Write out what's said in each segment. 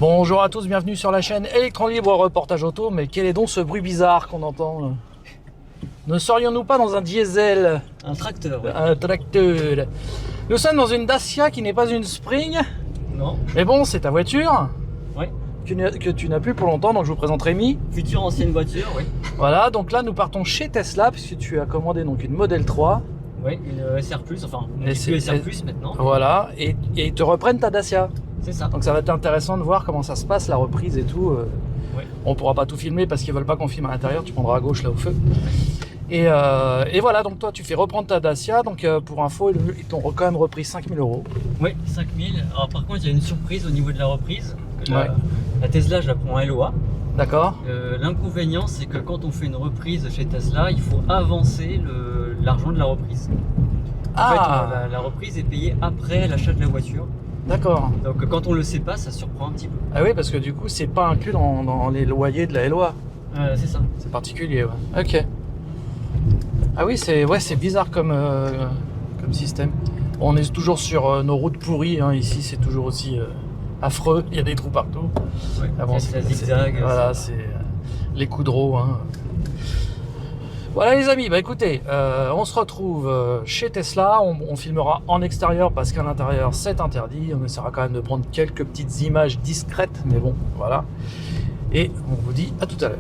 Bonjour à tous, bienvenue sur la chaîne Electron Libre Reportage Auto. Mais quel est donc ce bruit bizarre qu'on entend là? Ne serions-nous pas dans un diesel? Un tracteur, ouais. Un tracteur. Nous sommes dans une Dacia qui n'est pas une Spring. Non. Mais bon, c'est ta voiture. Ouais. Que tu n'as plus pour longtemps, donc je vous présente Rémi. Future ancienne voiture, oui. Voilà, donc là nous partons chez Tesla puisque tu as commandé donc une Model 3. Oui, une SR+, enfin, une SR+, maintenant. Voilà, et ils te reprennent ta Dacia. C'est ça. Donc ça va être intéressant de voir comment ça se passe, la reprise et tout. Ouais. On pourra pas tout filmer parce qu'ils veulent pas qu'on filme à l'intérieur, tu prendras à gauche là au feu. Et voilà, donc toi tu fais reprendre ta Dacia, donc pour info, ils t'ont quand même repris 5 000 €. Oui, 5 000. Alors par contre, il y a une surprise au niveau de la reprise. Ouais. La Tesla, je la prends en LOA. D'accord. L'inconvénient, c'est que quand on fait une reprise chez Tesla, il faut avancer l'argent de la reprise. En fait, la reprise est payée après l'achat de la voiture. D'accord. Donc quand on le sait pas, ça surprend un petit peu. Ah oui, parce que du coup, c'est pas inclus dans les loyers de la LOA. C'est ça. C'est particulier, ouais. Ok. Ah oui, c'est bizarre comme système. Bon, on est toujours sur nos routes pourries, hein. Ici, c'est toujours aussi affreux. Il y a des trous partout. Ouais. Ah bon, c'est zigzag. Voilà, c'est les coups de roue, hein. Voilà les amis, bah écoutez, on se retrouve chez Tesla, on filmera en extérieur parce qu'à l'intérieur c'est interdit, on essaiera quand même de prendre quelques petites images discrètes, mais bon, voilà. Et on vous dit à tout à l'heure.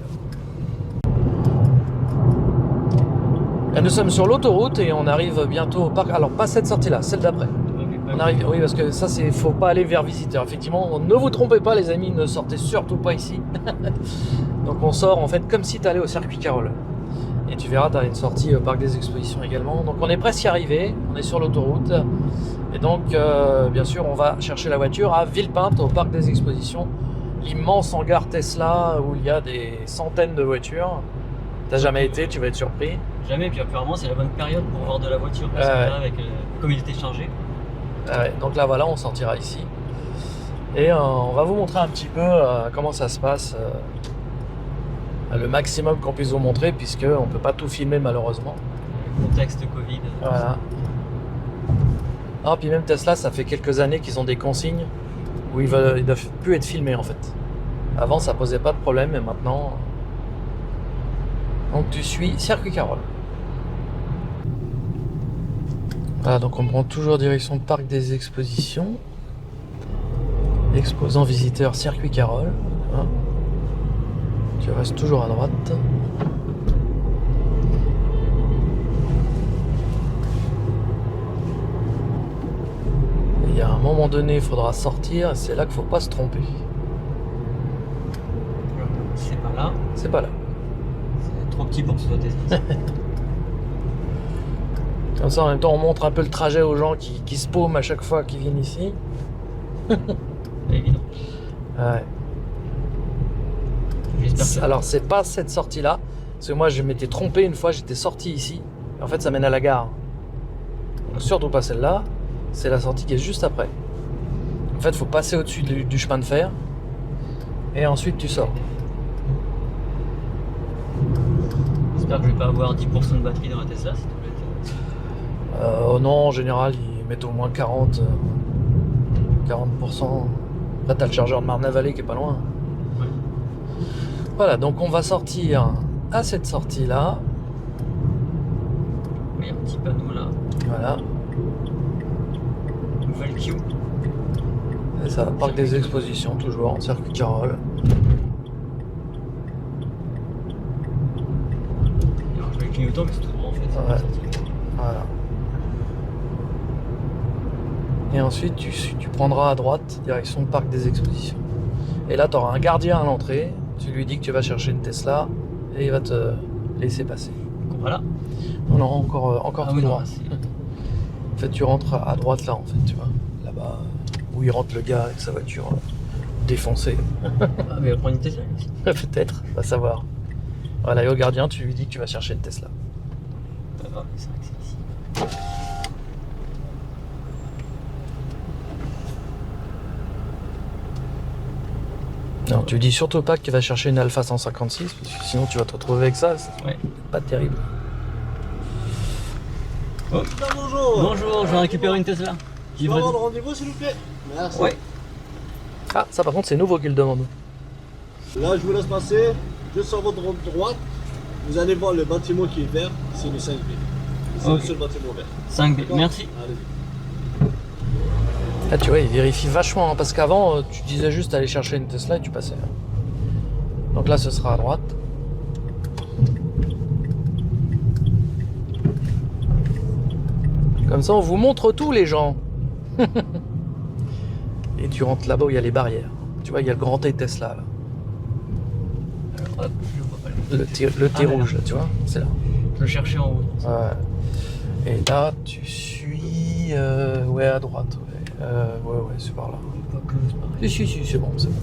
Là, nous sommes sur l'autoroute et on arrive bientôt au parc, alors pas cette sortie-là, celle d'après. On arrive, oui, parce que ça, faut pas aller vers visiteur. Effectivement, ne vous trompez pas les amis, ne sortez surtout pas ici. Donc on sort en fait comme si tu allais au circuit Carole. Et tu verras, tu as une sortie au parc des expositions également. Donc on est presque y arrivé, on est sur l'autoroute. Et donc, bien sûr, on va chercher la voiture à Villepinte, au parc des expositions. L'immense hangar Tesla où il y a des centaines de voitures. T'as jamais été, tu vas être surpris. Jamais, puis apparemment c'est la bonne période pour voir de la voiture. Parce que là, avec, comme il était chargé. Ouais, donc là, voilà, on sortira ici. Et on va vous montrer un petit peu comment ça se passe. Le maximum qu'on puisse vous montrer, puisque on peut pas tout filmer malheureusement. Contexte Covid. Voilà. Ah, puis même Tesla, ça fait quelques années qu'ils ont des consignes où ils doivent plus être filmés en fait. Avant, ça posait pas de problème, mais maintenant. Donc tu suis circuit Carole. Voilà, donc on prend toujours direction parc des expositions. Exposant visiteur circuit Carole. Hein. Tu restes toujours à droite. Il y a un moment donné, il faudra sortir, et c'est là qu'il ne faut pas se tromper. C'est pas là. C'est pas là. C'est trop petit pour que ce soit Tesla. Comme ça, en même temps, on montre un peu le trajet aux gens qui se paument à chaque fois qu'ils viennent ici. C'est évident. Ouais. Alors c'est pas cette sortie là, parce que moi je m'étais trompé une fois, j'étais sorti ici, et en fait ça mène à la gare. Donc surtout pas celle-là, c'est la sortie qui est juste après. En fait faut passer au-dessus du chemin de fer, et ensuite tu sors. J'espère que je vais pas avoir 10% de batterie dans la Tesla, s'il te plaît. Oh non, en général ils mettent au moins 40%. Là t'as le chargeur de Marne-la-Vallée qui est pas loin. Voilà, donc on va sortir à cette sortie-là. Il y a un petit panneau là. Voilà. Nouvelle queue. Et ça, parc des expositions, toujours, circuit Carole. Alors, je vais le clignotant, mais c'est tout droit en fait. Ouais. Voilà. Et ensuite, tu prendras à droite, direction parc des expositions. Et là, tu auras un gardien à l'entrée. Tu lui dis que tu vas chercher une Tesla et il va te laisser passer. Voilà. Non, encore tout droit. Non, en fait, tu rentres à droite là, en fait, tu vois. Là-bas, où il rentre le gars avec sa voiture défoncée. Ah, mais il va prendre une Tesla ici. Peut-être, va savoir. Voilà, et au gardien, tu lui dis que tu vas chercher une Tesla. Pas grave, c'est vrai que c'est ici. Non, tu dis surtout pas que tu vas chercher une Alpha 156, parce que sinon tu vas te retrouver avec ça. C'est pas terrible. Oh. Bonjour. Bonjour, je vais récupérer une Tesla. Je vais avoir le rendez-vous s'il vous plaît. Merci. Ouais. Ah, ça par contre, c'est nouveau qu'il demande. Là, je vous laisse passer. Juste sur votre droite, vous allez voir le bâtiment qui est vert. C'est le 5B. C'est le seul bâtiment vert. 5B, merci. Allez-y. Là, tu vois, il vérifie vachement, hein, parce qu'avant, tu disais juste aller chercher une Tesla et tu passais. Donc là, ce sera à droite. Comme ça, on vous montre tout, les gens. Et tu rentres là-bas où il y a les barrières. Tu vois, il y a le grand T Tesla, là. Alors, hop, je vois pas Le T Ah, rouge, là, tu vois, c'est là. Je le cherchais en haut. Ouais. Et là, tu suis... ouais, à droite. Ouais, c'est par là. Pas que c'est pareil. Si, c'est bon, c'est bon.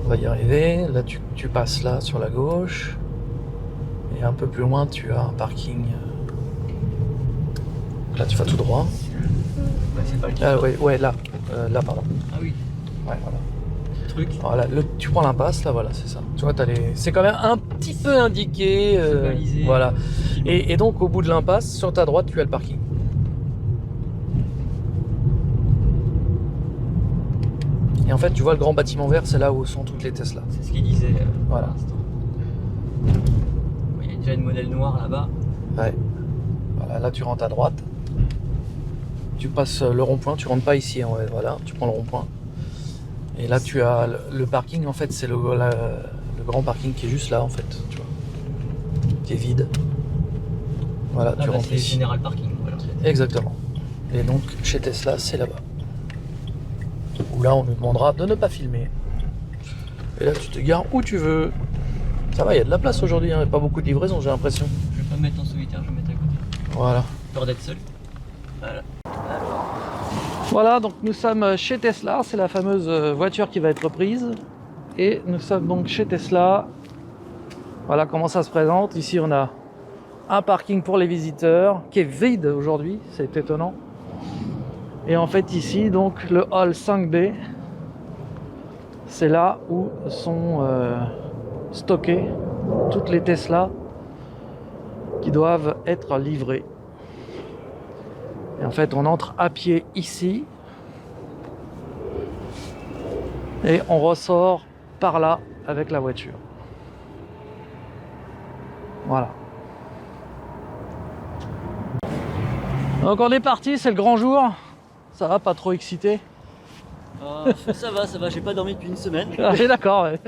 On va y arriver. Là, tu passes là, sur la gauche. Et un peu plus loin, tu as un parking. Là, tu vas tout droit. Bah, c'est pas le Ah, kiff. ouais, là. Là, pardon. Ah oui, Ouais, voilà. truc. Voilà, tu prends l'impasse, là, voilà, c'est ça. Tu vois, c'est quand même un petit peu indiqué. C'est balisé. Voilà. Et donc, au bout de l'impasse, sur ta droite, tu as le parking. Et en fait, tu vois le grand bâtiment vert, c'est là où sont toutes les Tesla. C'est ce qu'il disait Voilà. à l'instant. Il y a déjà une modèle noire là-bas. Ouais. Voilà, là, tu rentres à droite. Tu passes le rond-point, tu rentres pas ici, hein, ouais, voilà, tu prends le rond-point. Et là, tu as le parking, en fait, c'est le grand parking qui est juste là, en fait, tu vois, qui est vide. Voilà, Ah tu bah, rentres c'est ici. General Parking. Voilà. Exactement. Et donc, chez Tesla, c'est là-bas. Où là, on nous demandera de ne pas filmer. Et là, tu te gares où tu veux. Ça va, il y a de la place aujourd'hui, hein, pas beaucoup de livraison, j'ai l'impression. Je vais pas me mettre en solitaire, je vais me mettre à côté. Voilà. Peur d'être seul. Voilà. Voilà, donc nous sommes chez Tesla, c'est la fameuse voiture qui va être prise. Et nous sommes donc chez Tesla. Voilà comment ça se présente. Ici, on a un parking pour les visiteurs qui est vide aujourd'hui, c'est étonnant. Et en fait, ici, donc le hall 5B, c'est là où sont stockées toutes les Tesla qui doivent être livrées. Et en fait, on entre à pied ici et on ressort par là avec la voiture. Voilà. Donc on est parti, c'est le grand jour. Ça va, pas trop excité? Ça va, j'ai pas dormi depuis une semaine. Ah, d'accord. Ouais.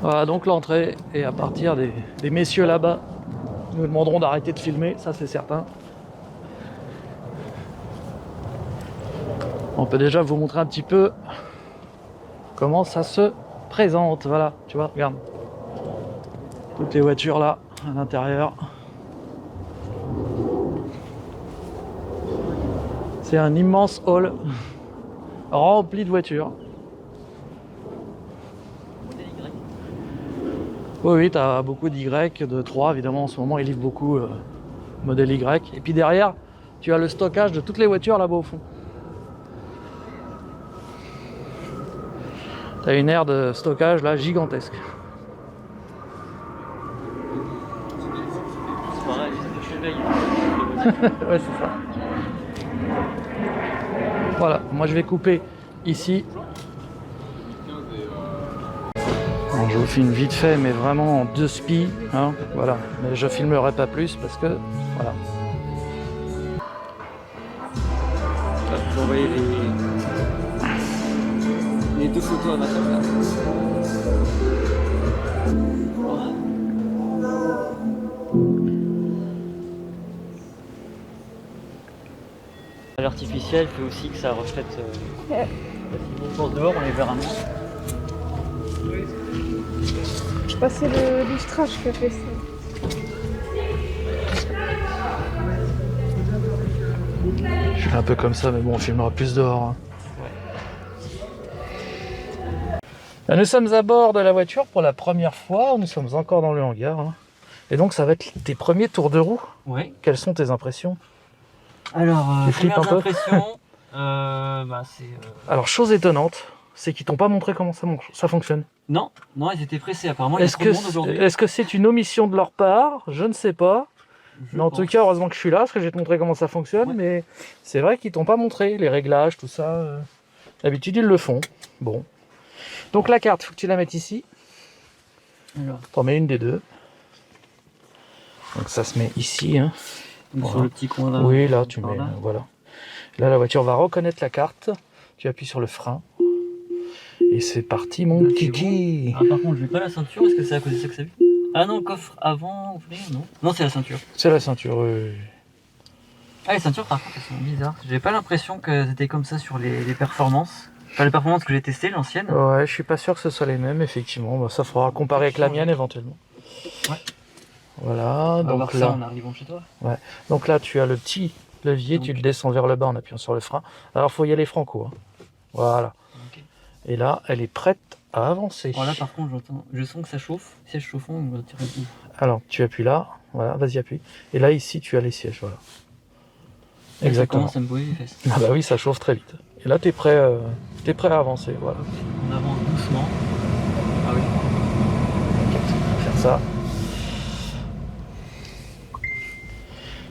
Voilà donc l'entrée, et à partir des messieurs là-bas, nous demanderons d'arrêter de filmer, ça c'est certain. On peut déjà vous montrer un petit peu comment ça se présente. Voilà, tu vois, regarde. Toutes les voitures là, à l'intérieur. C'est un immense hall rempli de voitures. Oui, tu as beaucoup d'Y, de 3 évidemment en ce moment, ils livrent beaucoup modèle Y. Et puis derrière, tu as le stockage de toutes les voitures là-bas au fond. Tu as une aire de stockage là gigantesque. C'est pareil, je surveille. Ouais, c'est ça. Voilà, moi je vais couper ici. Bon, je vous filme vite fait, mais vraiment en 2 spi, hein, voilà. Mais je filmerai pas plus parce que, voilà. Je vais envoyer les 2 photos à ma table. L'artificiel fait aussi que ça reflète. Si on pense dehors, on les verra moins. Je crois que c'est le lustrage qui a fait ça. Je suis un peu comme ça, mais bon, on filmera plus dehors. Hein. Là, nous sommes à bord de la voiture pour la première fois. Nous sommes encore dans le hangar. Hein. Et donc, ça va être tes premiers tours de roue. Ouais. Quelles sont tes impressions? Alors, Tu flippes un peu impressions, c'est. Alors, chose étonnante, c'est qu'ils t'ont pas montré comment ça fonctionne. Non, ils étaient pressés. Apparemment, il y a Est-ce trop de monde aujourd'hui. que c'est une omission de leur part? Je ne sais pas. Mais en tout cas, heureusement que je suis là, parce que je vais te montrer comment ça fonctionne, Ouais. mais c'est vrai qu'ils t'ont pas montré les réglages, tout ça. D'habitude, ils le font. Bon. Donc la carte, faut que tu la mettes ici. Alors, T'en mets une des deux. Donc ça se met ici. Hein. donc Voilà. sur le petit coin là. Oui, là, tu par mets. là. Voilà. Là, la voiture va reconnaître la carte. Tu appuies sur le frein. Et c'est parti, mon C'est kiki. Ah, par contre, je mets pas la ceinture, est-ce que c'est à cause de ça que ça vit? Ah non, coffre avant, ouvrir, non? Non, c'est la ceinture. C'est la ceinture. Ah, les ceintures, par contre, elles sont bizarres. J'avais pas l'impression que c'était comme ça sur les performances. Enfin, les performances que j'ai testées, l'ancienne. Ouais, je suis pas sûr que ce soit les mêmes, effectivement. Bah, ça faudra comparer avec la mienne éventuellement. Ouais. Voilà, On va donc voir ça là, en arrivant chez toi. donc là, tu as le petit levier, Donc. tu le descends vers le bas en appuyant sur le frein. Alors, faut y aller franco. Hein. Voilà. Ok. Et là, elle est prête à avancer. Alors là, par contre, je sens que ça chauffe. Siège chauffant, on va tirer le coup. Alors, tu appuies là. Voilà, vas-y, appuie. Et là, ici, tu as les sièges. Voilà. Ça Exactement. commence à me brûler les fesses. Ah bah oui, ça chauffe très vite. Et là, t'es prêt à avancer. Voilà. On avance doucement. Ah oui. On va faire ça.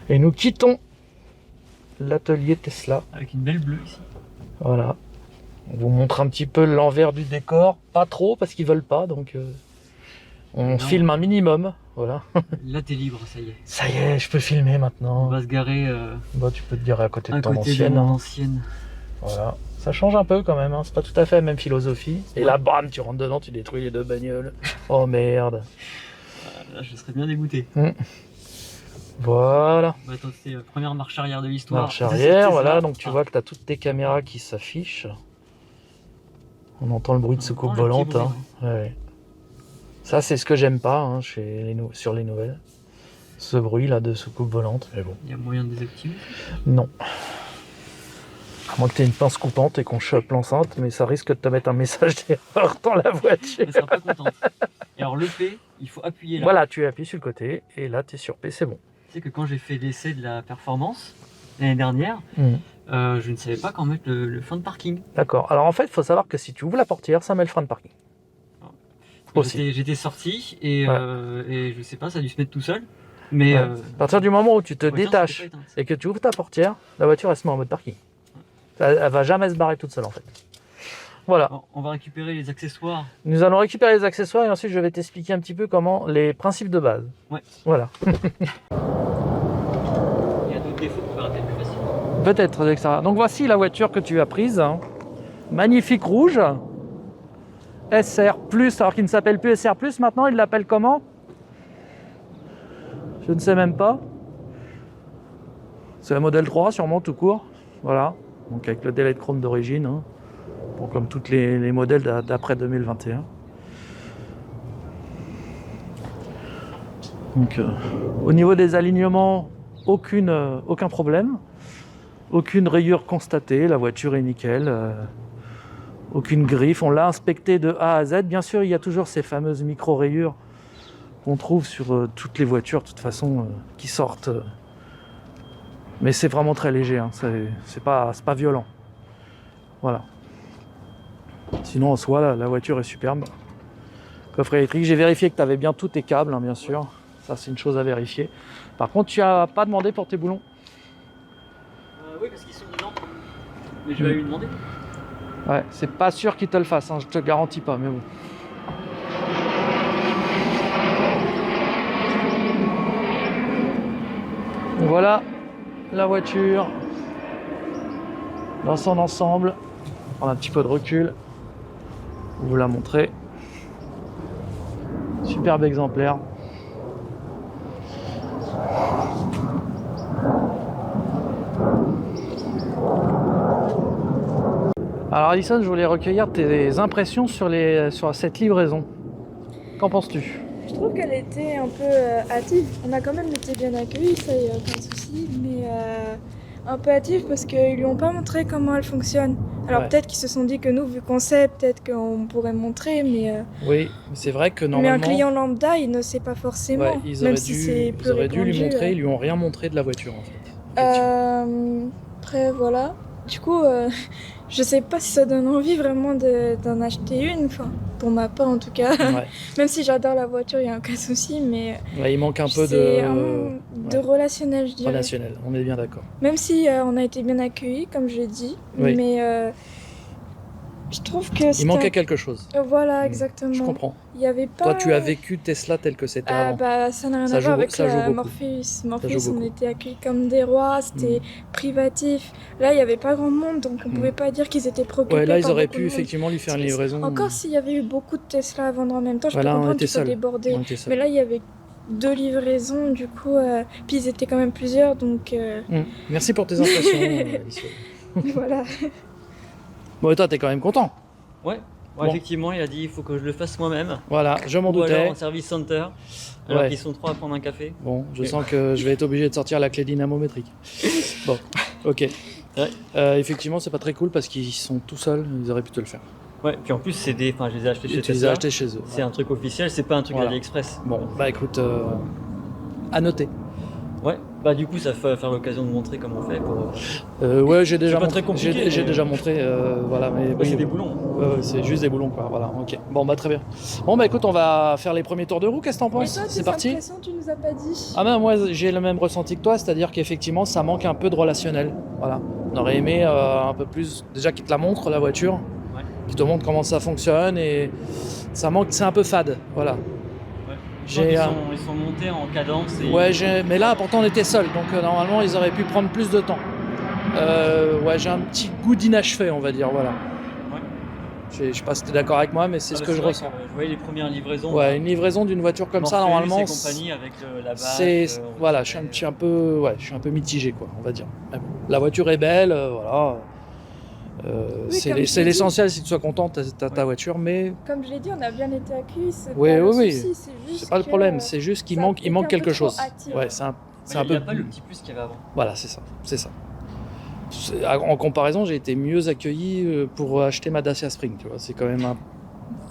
Et nous quittons l'atelier Tesla. Avec une belle bleue ici. Voilà. On vous montre un petit peu l'envers du décor. Pas trop parce qu'ils veulent pas, donc on Non. filme un minimum. Voilà. Là, t'es libre, ça y est. Ça y est, je peux filmer On maintenant. va se garer Bah, tu peux te dire à côté de à ton côté de ancienne. mon hein. ancienne. Voilà. Ça change un peu quand même, hein. C'est pas tout à fait la même philosophie. Et là, bam, tu rentres dedans, tu détruis les deux bagnoles. Oh merde. Là, je serais bien dégoûté. Voilà. On va tenter la première marche arrière de l'histoire. Marche de cette arrière, Tesla. voilà. Donc tu Ah. vois que tu as toutes tes caméras qui s'affichent. On entend le bruit de On soucoupe entend le volante. petit bruit, Hein. Ouais. Ça, c'est ce que j'aime pas hein, sur les nouvelles. Ce bruit là de soucoupe volante. Mais bon. Il y a moyen de désactiver. Non. À moins que tu aies une pince coupante et qu'on chope l'enceinte, mais ça risque de te mettre un message d'erreur dans la voiture. Elle sera pas contente. Et alors, le P, il faut appuyer là. Voilà, tu appuies sur le côté et là tu es sur P, c'est bon. Tu sais que quand j'ai fait l'essai de la performance l'année dernière, je ne savais pas quand mettre le frein de parking. D'accord. Alors en fait, il faut savoir que si tu ouvres la portière, ça met le frein de parking. Aussi. J'étais sorti et, Ouais. et je sais pas, ça a dû se mettre tout seul. Mais Ouais. À partir du moment où tu te la voiture détaches s'était pas éteinte. et que tu ouvres ta portière, la voiture elle se met en mode parking. Elle va jamais se barrer toute seule en fait. Voilà. Bon, on va récupérer les accessoires. Nous allons récupérer les accessoires et ensuite je vais t'expliquer un petit peu comment les principes de base. Ouais. Voilà. Il y a d'autres défauts qu'on verra peut-être plus facilement. Peut-être, etc. Donc voici la voiture que tu as prise. Hein. Magnifique rouge. SR+, alors qu'il ne s'appelle plus SR+, maintenant il l'appelle comment? Je ne sais même pas. C'est la modèle 3 sûrement tout court. Voilà. Donc avec le délai de chrome d'origine. Hein. Bon, comme tous les modèles d'après 2021. Donc au niveau des alignements, aucun problème. Aucune rayure constatée, la voiture est nickel. Aucune griffe, on l'a inspecté de A à Z. Bien sûr, il y a toujours ces fameuses micro-rayures qu'on trouve sur toutes les voitures, de toute façon, qui sortent. Mais c'est vraiment très léger, hein. C'est pas violent. Voilà. Sinon, en soi, la voiture est superbe. Coffre électrique, j'ai vérifié que tu avais bien tous tes câbles, hein, bien sûr. Ça, c'est une chose à vérifier. Par contre, tu n'as pas demandé pour tes boulons. Oui, parce qu'ils sont dedans. Mais je vais lui demander. Ouais, c'est pas sûr qu'il te le fasse, hein, je te le garantis pas, mais bon. Voilà la voiture dans son ensemble. On va prendre un petit peu de recul pour vous la montrer. Superbe exemplaire. Alors Alison, je voulais recueillir tes impressions sur cette livraison. Qu'en penses-tu? Je trouve qu'elle était un peu hâtive. On a quand même été bien accueillis, ça y a aucun souci, mais un peu hâtive parce qu'ils lui ont pas montré comment elle fonctionne. Alors Ouais. peut-être qu'ils se sont dit que nous, vu qu'on sait, peut-être qu'on pourrait montrer, mais Oui, c'est vrai que un normalement, client lambda, il ne sait pas forcément, ouais, ils même auraient si dû, c'est plus ils auraient dû lui répandu, montrer, ils lui ont rien montré de la voiture en fait. Après, voilà. Du coup, je sais pas si ça donne envie vraiment d'en acheter une, enfin, pour ma part en tout cas. Ouais. Même si j'adore la voiture, il n'y a aucun souci, mais Ouais, il manque un peu c'est un manque de ouais, relationnel, je dirais. relationnel, on est bien d'accord. Même si on a été bien accueillis, comme je l'ai dit, Oui. mais je trouve que Il manquait quelque chose. Voilà, Mm. exactement. Je comprends. Il y avait pas... Toi, tu as vécu Tesla tel que c'était Ah avant. bah ça n'a rien Ça à joue voir beau- avec ça joue la beaucoup. Morpheus. joue Morpheus, on beaucoup. était accueillis comme des rois, c'était privatif. Là, il n'y avait pas grand monde, donc on pouvait pas dire qu'ils étaient préoccupés Ouais, là, ils par auraient beaucoup pu de monde. effectivement lui faire une C'est- livraison. Encore s'il y avait eu beaucoup de Tesla à vendre en même temps, je Voilà, peux on comprendre était qu'ils soient seuls. débordés. On était seuls. Mais là, il y avait 2 livraisons, du coup, puis ils étaient quand même plusieurs, donc Merci pour tes impressions, Alicia. voilà. Bon, et toi, t'es quand même content. Ouais. Bon. Effectivement, il a dit il faut que je le fasse moi-même. Voilà, je m'en Ou alors doutais. en service center, alors Ouais. qu'ils sont 3 à prendre un café. Bon, je sens que je vais être obligé de sortir la clé dynamométrique. Bon, ok. Ouais. Effectivement, c'est pas très cool parce qu'ils sont tout seuls, ils auraient pu te le faire. Ouais, puis en plus, c'est des. Enfin, je les ai achetés chez Tu les as Tesla. achetés chez eux. C'est un truc officiel, c'est pas un truc Voilà. AliExpress. Bon, bah écoute, à noter. Ouais, bah du coup, ça va faire l'occasion de montrer comment on fait pour. Ouais, j'ai déjà pas montré. très compliqué, J'ai mais- déjà montré, voilà, mais Ouais, c'est des boulons. c'est juste des boulons, quoi. Voilà, ok. Bon, bah très bien. Bon, bah écoute, on va faire les premiers tours de roue. Qu'est-ce que t'en Et penses? toi, C'est tes parti. impressions, tu nous as pas dit. Ah ben moi j'ai le même ressenti que toi, c'est-à-dire qu'effectivement ça manque un peu de relationnel. Voilà. On aurait aimé un peu plus, déjà qu'ils te la montrent la voiture, Ouais. qu'ils te montrent comment ça fonctionne et ça manque, c'est un peu fade. Voilà. Ouais. J'ai, Ils sont montés en cadence et. Ouais, mais là pourtant on était seuls, donc normalement ils auraient pu prendre plus de temps. Ouais, j'ai un petit goût d'inachevé, on va dire, voilà. Ouais. Je sais pas si tu es d'accord avec moi, mais c'est ce que je vrai ressens. je voyais les premières livraisons. Ouais, une livraison d'une voiture comme ça, Morpheus normalement, et compagnie avec la base. c'est voilà, je suis un peu, ouais, je suis un peu mitigé, quoi, on va dire. Mais bon, la voiture est belle, voilà. Oui, C'est comme je c'est t'ai l'essentiel, si tu sois content, t'as ta Ouais. voiture, mais Comme je l'ai dit, on a bien été accueillis, c'est Oui, pas le oui, souci, oui. c'est juste c'est pas le que, problème, c'est juste qu'il ça manque, a il été manque un peu quelque trop chose. hâtif. Ouais, c'est un Il peu. n'y a pas le petit plus qu'il y avait avant. Voilà, c'est ça, c'est ça. En comparaison, j'ai été mieux accueilli pour acheter ma Dacia Spring, tu vois. C'est quand même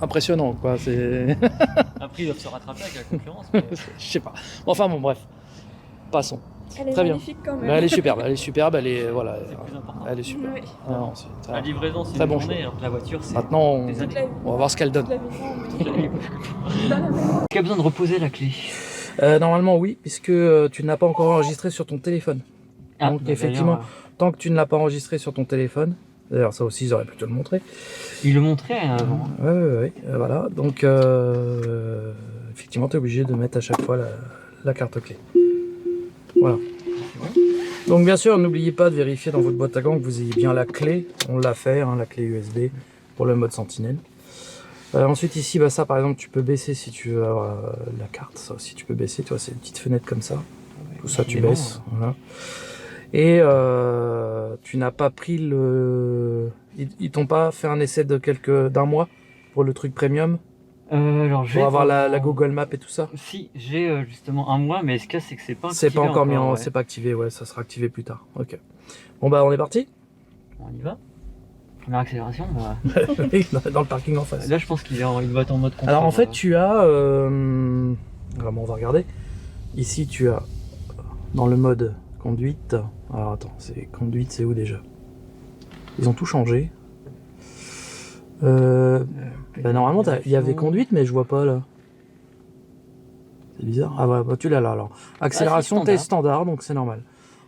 impressionnant, quoi. C'est, Après, ils doivent se rattraper avec la concurrence. Mais... je sais pas. Enfin bon, bref, passons. Elle est Très bien. magnifique quand même. Mais elle est superbe, elle est superbe, elle est voilà, c'est le plus important. elle est super. Oui. Ah non, c'est- La livraison, c'est Très une bon journée, alors que la voiture, c'est. Maintenant, Des Toute la vie. on va voir ce qu'elle donne. Toute la vie. toute la vie. Dans la même. Qui a besoin de reposer la clé? Normalement, oui, puisque tu n'as pas encore enregistré sur ton téléphone. Donc, effectivement, tant que tu ne l'as pas enregistré sur ton téléphone, d'ailleurs, ça aussi, ils auraient pu te le montrer. Il le montrait avant. Ouais, voilà. Donc, effectivement, tu es obligé de mettre à chaque fois la carte clé. Voilà. Donc, bien sûr, n'oubliez pas de vérifier dans votre boîte à gants que vous ayez bien la clé. On l'a fait, hein, la clé USB pour le mode Sentinelle. Ensuite, ici, bah, ça, par exemple, tu peux baisser si tu veux avoir la carte. Ça aussi, tu peux baisser. Tu vois, c'est une petite fenêtre comme ça. Tout ça, tu baisses. Voilà. Et tu n'as pas pris le... Ils t'ont pas fait un essai d'un mois pour le truc premium? Alors, Pour avoir la Google Map et tout ça? Si, j'ai justement un mois, mais ce cas, c'est que c'est pas C'est pas activé encore mis en... ouais. C'est pas activé, ouais, ça sera activé plus tard. Ok. Bon bah on est parti. On y va. Première accélération. Oui, dans le parking en face. Là, je pense qu'il doit être en mode contrôle. Alors en fait tu as... on va regarder. Ici tu as dans le mode conduite... Alors attends, c'est conduite, c'est où déjà? Ils ont tout changé. Bah, normalement il y avait conduite mais je vois pas là. C'est bizarre. Ah ouais, bah, tu l'as là alors. Accélération, t'es standard, donc c'est normal.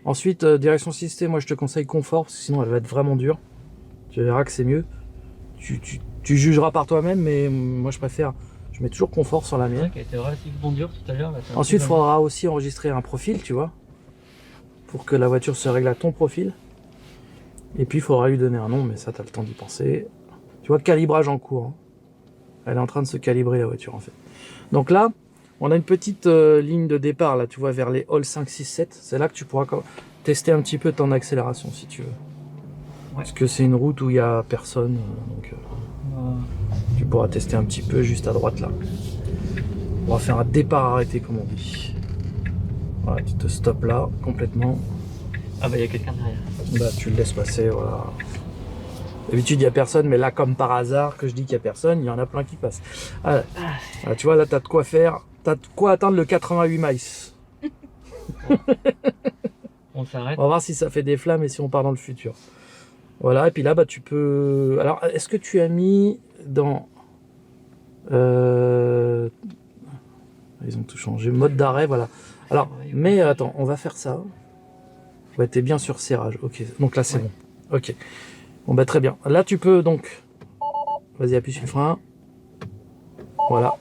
Ensuite, direction assistée, moi je te conseille confort, parce que sinon elle va être vraiment dure. Tu verras que c'est mieux. Tu jugeras par toi-même, mais moi je préfère. Je mets toujours confort sur la C'est vrai mienne. qu'elle était relativement dure tout à l'heure. Ensuite, il faudra aussi enregistrer un profil, tu vois, pour que la voiture se règle à ton profil. Et puis il faudra lui donner un nom, mais ça, tu as le temps d'y penser. Tu vois, calibrage en cours. Hein. Elle est en train de se calibrer la voiture en fait. Donc là, on a une petite ligne de départ, là, tu vois, vers les halls 5, 6, 7. C'est là que tu pourras tester un petit peu ton accélération, si tu veux. Ouais. Parce que c'est une route où il n'y a personne, donc tu pourras tester un petit peu juste à droite, là. On va faire un départ arrêté, comme on dit. Voilà, tu te stoppes là, complètement. Ah bah, il y a quelqu'un derrière. Bah, tu le laisses passer, voilà. D'habitude, il n'y a personne, mais là, comme par hasard, que je dis qu'il n'y a personne, il y en a plein qui passent. Ah, tu vois, là, tu as de quoi faire. T'as de quoi atteindre le 88 miles. On s'arrête. On va voir si ça fait des flammes et si on part dans le futur. Voilà, et puis là, bah, tu peux... Alors, est-ce que tu as mis dans... Ils ont tout changé. Mode d'arrêt, voilà. Alors, mais attends, on va faire ça. Ouais, t'es bien sur serrage. Ok, donc là, c'est bon. Ok. Bon, bah, très bien. Là, tu peux donc... Vas-y, appuie sur le frein. Voilà.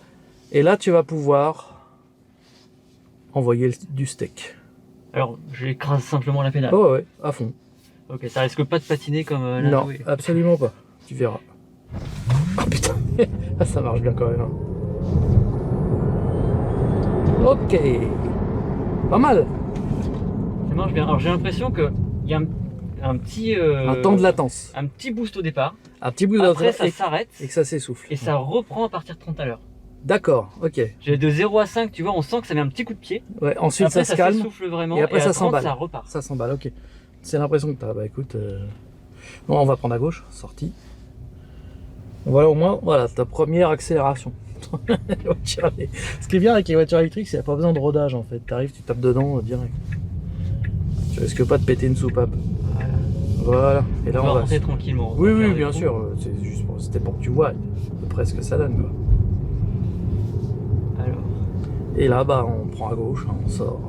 Et là, tu vas pouvoir envoyer du steak. Alors, j'écrase simplement la pédale. Oh ouais, à fond. Ok, ça risque pas de patiner comme la Non, Zoé. absolument pas. Tu verras. Oh putain, ah, ça marche bien quand même. Hein. Ok, pas mal. Ça marche bien. Alors j'ai l'impression qu'il y a un petit... Un temps de latence. Un petit boost au départ. Un petit bout de Après latence ça s'arrête. et que ça s'essouffle. Et ça reprend à partir de 30 à l'heure. D'accord, ok. J'ai de 0 à 5, tu vois, on sent que ça met un petit coup de pied. Ouais, ensuite Après, ça se calme. s'essouffle vraiment. Et après à ça 30, s'emballe. ça repart. Ça s'emballe, ok. C'est l'impression que t'as. Bah écoute. Bon, on va prendre à gauche, sortie. Voilà au moins, voilà, ta première accélération. Ce qui est bien avec les voitures électriques, c'est qu'il n'y a pas besoin de rodage en fait. T'arrives, tu tapes dedans direct. Tu risques pas de péter une soupape. Voilà. Et là On va on va. rentrer tranquillement. Oui, On va oui, faire bien des sûr. C'était pour que tu vois à peu près ce que ça donne. Quoi. Alors, Et là, bah, on prend à gauche, hein, on sort.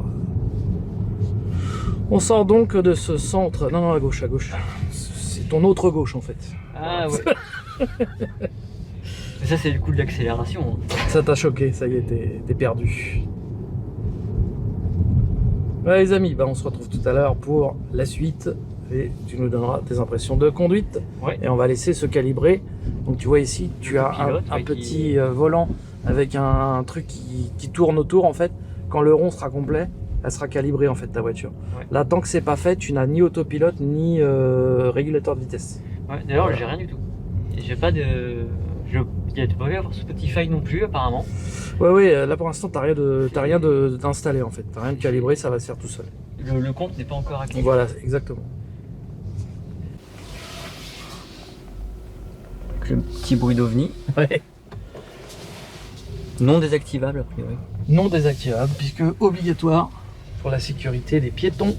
On sort donc de ce centre. Non, non, à gauche, à gauche. C'est ton autre gauche en fait. ah ouais. Mais ça c'est le coup de l'accélération. Hein. Ça t'a choqué, ça y est, t'es perdu. Ouais, les amis, bah, on se retrouve tout à l'heure pour la suite. Et tu nous donneras tes impressions de conduite. Ouais. Et on va laisser se calibrer. Donc tu vois ici, tu as pilote, un ouais, petit volant avec un truc qui tourne autour en fait. Quand le rond sera complet, elle sera calibrée en fait ta voiture. Ouais. Là, tant que c'est pas fait, tu n'as ni autopilote ni régulateur de vitesse. Ouais, d'ailleurs, j'ai rien du tout. Et j'ai pas de. Il ne doit pas y avoir Spotify non plus, apparemment. Ouais, là pour l'instant, t'as rien d'installé en fait. T'as rien de calibré, ça va se faire tout seul. Le compte n'est pas encore actif. Voilà, exactement. Donc, le petit bruit d'ovni. Ouais. Non désactivable, a priori. Non désactivable, puisque obligatoire pour la sécurité des piétons.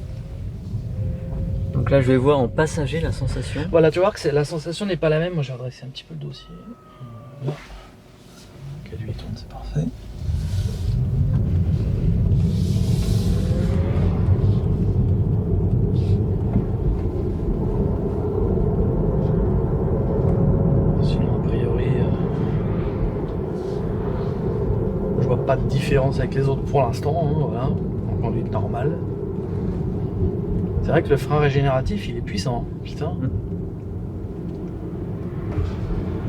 Donc là, je vais voir en passager la sensation. Voilà, tu vois que la sensation n'est pas la même. Moi, j'ai redressé un petit peu le dossier. Voilà. Ok, lui il tourne, c'est parfait. Sinon, a priori, je vois pas de différence avec les autres pour l'instant. Hein, voilà, en conduite normale. C'est vrai que le frein régénératif, il est puissant. Putain.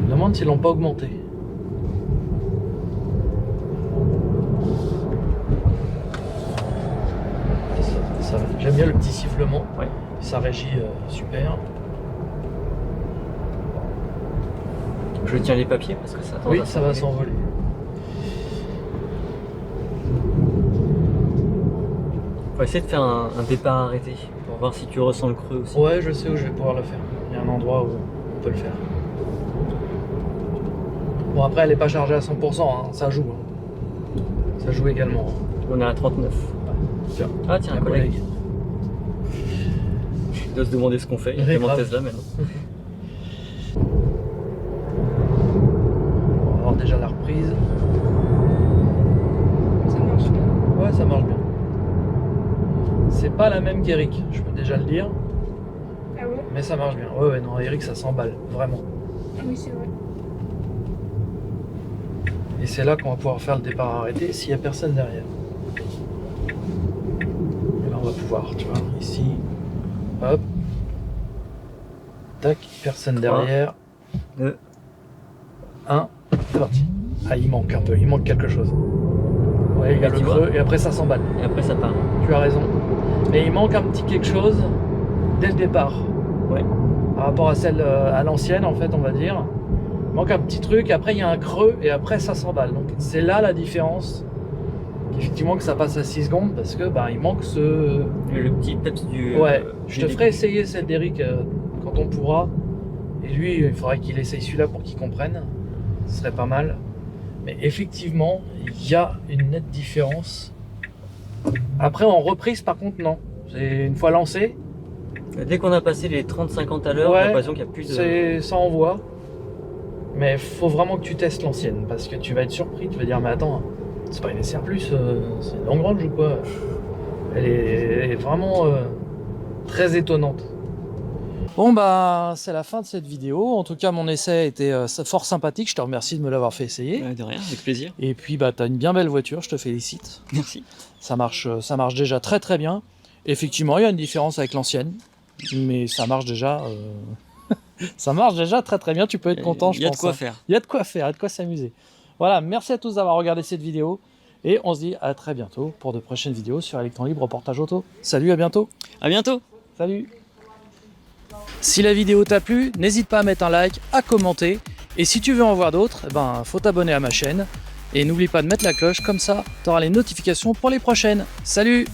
Je me demande s'ils l'ont pas augmenté. Ça va. J'aime bien le petit sifflement. Ouais. Ça régit super. Je tiens les papiers parce que ça Oui, ça va s'envoler. On va essayer de faire un départ arrêté pour voir si tu ressens le creux aussi. Ouais, je sais où je vais pouvoir le faire. Il y a un endroit où on peut le faire. Bon, après, elle n'est pas chargée à 100%, hein. Ça joue. Hein. Ça joue également. On est à 39. Tiens, Ah tiens, un collègue. Il doit se demander ce qu'on fait. Il Ouais, demande grave. Tesla maintenant. On va voir déjà la reprise. Ça marche bien. Ouais, ça marche bien. C'est pas la même qu'Eric, je peux déjà le dire. Ah ouais? Mais ça marche bien. Ouais, non, Eric, ça s'emballe, vraiment. Ah oui, c'est vrai. Et c'est là qu'on va pouvoir faire le départ arrêté s'il n'y a personne derrière. Et là, on va pouvoir, tu vois, ici, hop, tac, personne 3, derrière. 2. 1, c'est parti. Ah, il manque un peu, il manque quelque chose. Ouais, il y a le Tu vois. creux et après ça s'emballe. Et après ça part. Tu as raison. Mais il manque un petit quelque chose dès le départ. Ouais. Par rapport à celle à l'ancienne, en fait, on va dire. Il manque un petit truc, après il y a un creux et après ça s'emballe. Donc c'est là la différence. Effectivement que ça passe à 6 secondes parce que bah, il manque ce... Le petit peps du... Ouais, je du te ferai début. essayer celle d'Eric quand on pourra. Et lui, il faudrait qu'il essaye celui-là pour qu'il comprenne. Ce serait pas mal. Mais effectivement, il y a une nette différence. Après, en reprise, par contre, non. C'est une fois lancé, Dès qu'on a passé les 30-50 à l'heure, Ouais, j'ai l'impression qu'il n'y a plus de... Ça envoie. Mais faut vraiment que tu testes l'ancienne parce que tu vas être surpris. Tu vas dire, mais attends, c'est pas une SR+, c'est une longue range ou quoi? Elle est vraiment très étonnante. Bon bah c'est la fin de cette vidéo. En tout cas mon essai était fort sympathique. Je te remercie de me l'avoir fait essayer. De rien, avec plaisir. Et puis bah t'as une bien belle voiture, je te félicite. Merci. Ça marche déjà très très bien. Effectivement il y a une différence avec l'ancienne, mais ça marche déjà. Ça marche déjà très très bien. Tu peux être content, je pense. Il y a de quoi faire. Il y a de quoi faire, il y a de quoi s'amuser. Voilà, merci à tous d'avoir regardé cette vidéo. Et on se dit à très bientôt pour de prochaines vidéos sur Electron Libre Reportage Auto. Salut, à bientôt. À bientôt. Salut. Si la vidéo t'a plu, n'hésite pas à mettre un like, à commenter. Et si tu veux en voir d'autres, faut t'abonner à ma chaîne. Et n'oublie pas de mettre la cloche, comme ça, tu auras les notifications pour les prochaines. Salut!